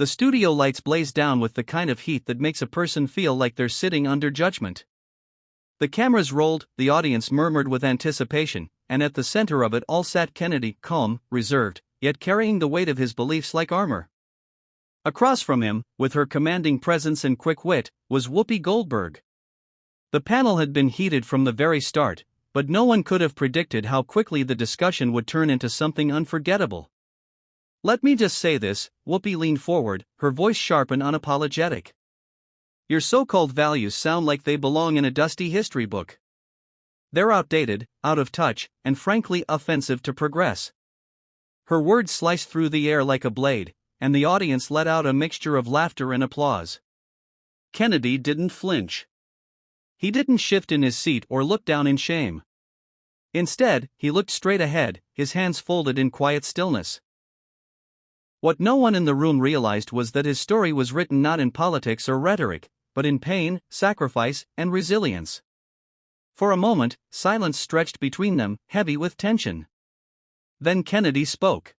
The studio lights blazed down with the kind of heat that makes a person feel like they're sitting under judgment. The cameras rolled, the audience murmured with anticipation, and at the center of it all sat Kennedy, calm, reserved, yet carrying the weight of his beliefs like armor. Across from him, with her commanding presence and quick wit, was Whoopi Goldberg. The panel had been heated from the very start, but no one could have predicted how quickly the discussion would turn into something unforgettable. "Let me just say this," Whoopi leaned forward, her voice sharp and unapologetic. "Your so-called values sound like they belong in a dusty history book. They're outdated, out of touch, and frankly offensive to progress." Her words sliced through the air like a blade, and the audience let out a mixture of laughter and applause. Kennedy didn't flinch. He didn't shift in his seat or look down in shame. Instead, he looked straight ahead, his hands folded in quiet stillness. What no one in the room realized was that his story was written not in politics or rhetoric, but in pain, sacrifice, and resilience. For a moment, silence stretched between them, heavy with tension. Then Kennedy spoke.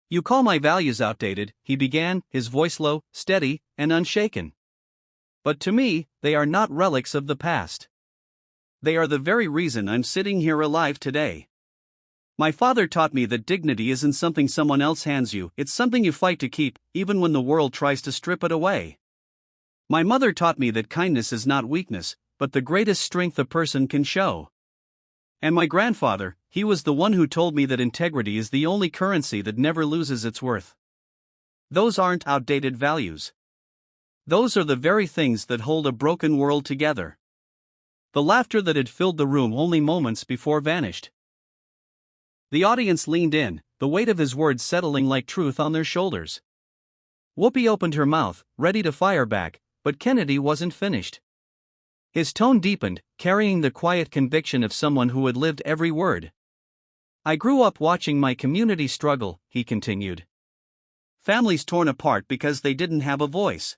"You call my values outdated," he began, his voice low, steady, and unshaken. "But to me, they are not relics of the past. They are the very reason I'm sitting here alive today. My father taught me that dignity isn't something someone else hands you, it's something you fight to keep, even when the world tries to strip it away. My mother taught me that kindness is not weakness, but the greatest strength a person can show. And my grandfather, he was the one who told me that integrity is the only currency that never loses its worth. Those aren't outdated values. Those are the very things that hold a broken world together." The laughter that had filled the room only moments before vanished. The audience leaned in, the weight of his words settling like truth on their shoulders. Whoopi opened her mouth, ready to fire back, but Kennedy wasn't finished. His tone deepened, carrying the quiet conviction of someone who had lived every word. "I grew up watching my community struggle," he continued. "Families torn apart because they didn't have a voice.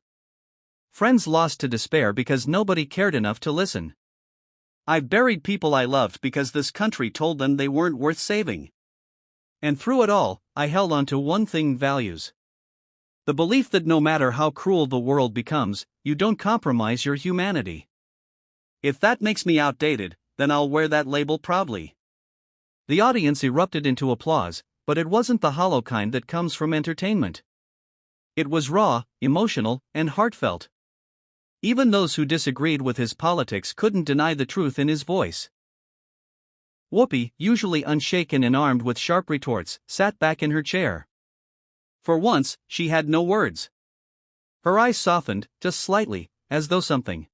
Friends lost to despair because nobody cared enough to listen. I've buried people I loved because this country told them they weren't worth saving. And through it all, I held on to one thing: values. The belief that no matter how cruel the world becomes, you don't compromise your humanity. If that makes me outdated, then I'll wear that label proudly." The audience erupted into applause, but it wasn't the hollow kind that comes from entertainment. It was raw, emotional, and heartfelt. Even those who disagreed with his politics couldn't deny the truth in his voice. Whoopi, usually unshaken and armed with sharp retorts, sat back in her chair. For once, she had no words. Her eyes softened, just slightly, as though something